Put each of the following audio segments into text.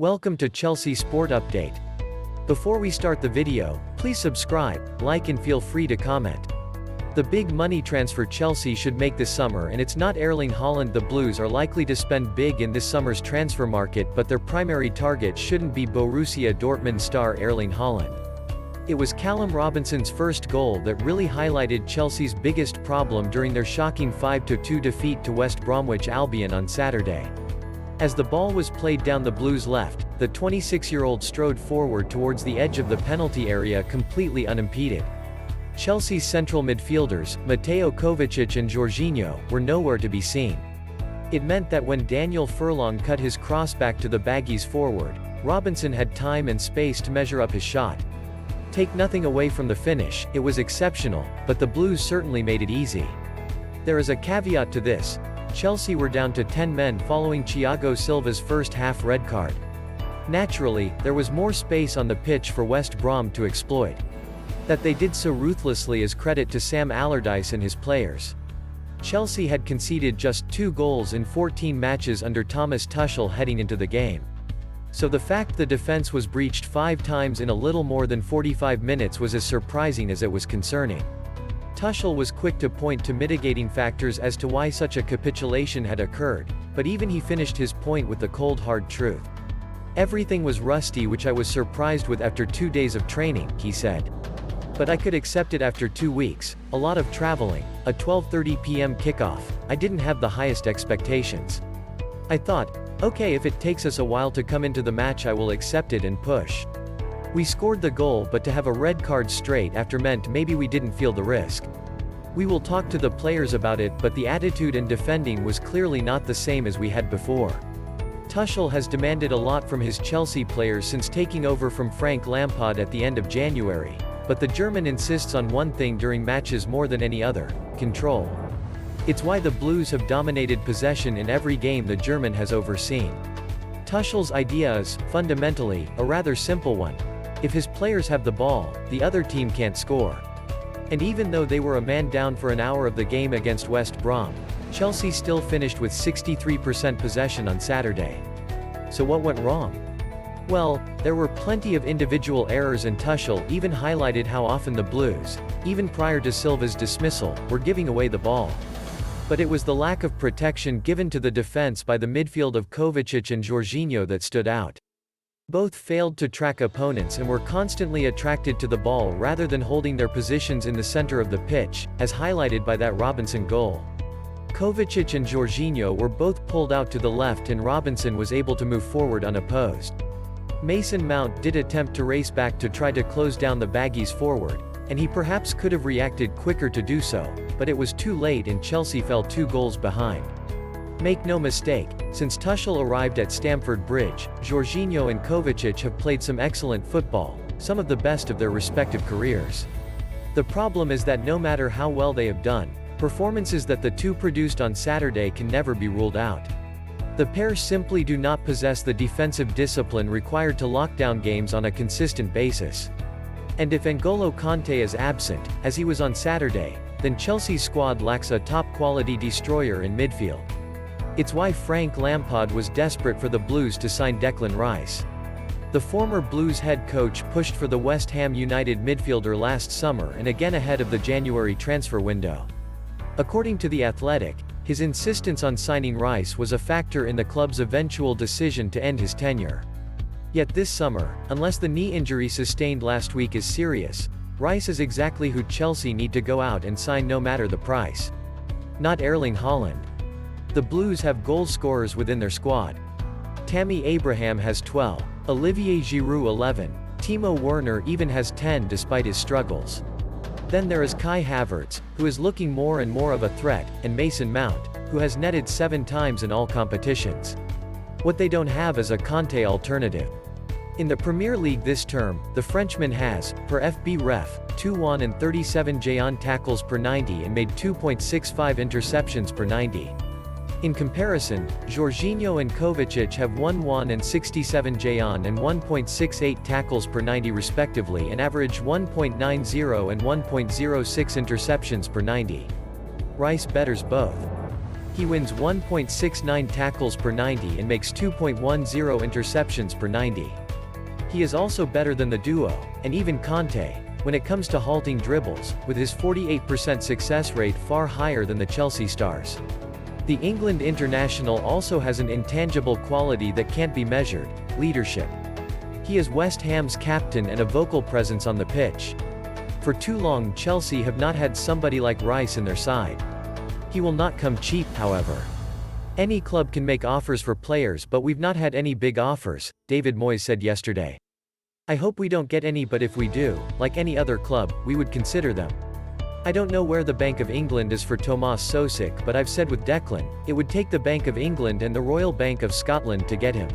Welcome to Chelsea Sport Update. Before we start the video, please subscribe, like and feel free to comment. The big money transfer Chelsea should make this summer, and it's not Erling Haaland. The Blues are likely to spend big in this summer's transfer market, but their primary target shouldn't be Borussia Dortmund star Erling Haaland. It was Callum Robinson's first goal that really highlighted Chelsea's biggest problem during their shocking 5-2 defeat to West Bromwich Albion on Saturday. As the ball was played down the Blues' left, the 26-year-old strode forward towards the edge of the penalty area completely unimpeded. Chelsea's central midfielders, Mateo Kovacic and Jorginho, were nowhere to be seen. It meant that when Daniel Furlong cut his cross back to the Baggies forward, Robinson had time and space to measure up his shot. Take nothing away from the finish, it was exceptional, but the Blues certainly made it easy. There is a caveat to this. Chelsea were down to 10 men following Thiago Silva's first half red card. Naturally, there was more space on the pitch for West Brom to exploit. That they did so ruthlessly is credit to Sam Allardyce and his players. Chelsea had conceded just 2 goals in 14 matches under Thomas Tuchel heading into the game. So the fact the defense was breached 5 times in a little more than 45 minutes was as surprising as it was concerning. Tuchel was quick to point to mitigating factors as to why such a capitulation had occurred, but even he finished his point with the cold hard truth. "Everything was rusty, which I was surprised with after 2 days of training," he said. "But I could accept it after 2 weeks, a lot of traveling, a 12:30 p.m. kickoff. I didn't have the highest expectations. I thought, okay, if it takes us a while to come into the match, I will accept it and push. We scored the goal, but to have a red card straight after meant maybe we didn't feel the risk. We will talk to the players about it, but the attitude and defending was clearly not the same as we had before." Tuchel has demanded a lot from his Chelsea players since taking over from Frank Lampard at the end of January, but the German insists on one thing during matches more than any other: control. It's why the Blues have dominated possession in every game the German has overseen. Tuchel's idea is, fundamentally, a rather simple one. If his players have the ball, the other team can't score. And even though they were a man down for an hour of the game against West Brom, Chelsea still finished with 63% possession on Saturday. So what went wrong? Well, there were plenty of individual errors, and Tuchel even highlighted how often the Blues, even prior to Silva's dismissal, were giving away the ball. But it was the lack of protection given to the defense by the midfield of Kovacic and Jorginho that stood out. Both failed to track opponents and were constantly attracted to the ball rather than holding their positions in the center of the pitch, as highlighted by that Robinson goal. Kovacic and Jorginho were both pulled out to the left, and Robinson was able to move forward unopposed. Mason Mount did attempt to race back to try to close down the Baggies forward, and he perhaps could have reacted quicker to do so, but it was too late and Chelsea fell 2 goals behind. Make no mistake, since Tuchel arrived at Stamford Bridge, Jorginho and Kovacic have played some excellent football, some of the best of their respective careers. The problem is that no matter how well they have done, performances that the two produced on Saturday can never be ruled out. The pair simply do not possess the defensive discipline required to lock down games on a consistent basis. And if N'Golo Kante is absent, as he was on Saturday, then Chelsea's squad lacks a top-quality destroyer in midfield. It's why Frank Lampard was desperate for the Blues to sign Declan Rice. The former Blues head coach pushed for the West Ham United midfielder last summer and again ahead of the January transfer window. According to The Athletic, his insistence on signing Rice was a factor in the club's eventual decision to end his tenure. Yet this summer, unless the knee injury sustained last week is serious, Rice is exactly who Chelsea need to go out and sign no matter the price. Not Erling Haaland. The Blues have goal scorers within their squad. Tammy Abraham has 12, Olivier Giroud 11, Timo Werner even has 10 despite his struggles. Then there is Kai Havertz, who is looking more and more of a threat, and Mason Mount, who has netted 7 times in all competitions. What they don't have is a Kante alternative. In the Premier League this term, the Frenchman has, per FB-ref, 237 tackles per 90 and made 2.65 interceptions per 90. In comparison, Jorginho and Kovacic have 167 and 1.68 tackles per 90 respectively, and average 1.90 and 1.06 interceptions per 90. Rice betters both. He wins 1.69 tackles per 90 and makes 2.10 interceptions per 90. He is also better than the duo, and even Kante, when it comes to halting dribbles, with his 48% success rate far higher than the Chelsea stars. The England international also has an intangible quality that can't be measured: leadership. He is West Ham's captain and a vocal presence on the pitch. For too long Chelsea have not had somebody like Rice in their side. He will not come cheap, however. Any club can make offers for players, but we've not had any big offers, David Moyes said yesterday. I hope we don't get any, but if we do, like any other club, we would consider them. I don't know where the Bank of England is for Tomas Soucek, but I've said with Declan, it would take the Bank of England and the Royal Bank of Scotland to get him.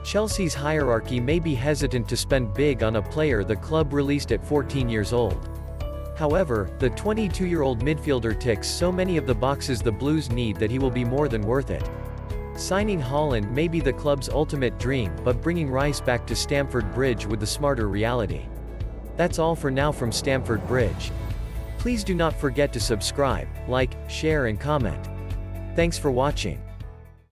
Chelsea's hierarchy may be hesitant to spend big on a player the club released at 14 years old. However, the 22-year-old midfielder ticks so many of the boxes the Blues need that he will be more than worth it. Signing Haaland may be the club's ultimate dream, but bringing Rice back to Stamford Bridge would the smarter reality. That's all for now from Stamford Bridge. Please do not forget to subscribe, like, share and comment. Thanks for watching.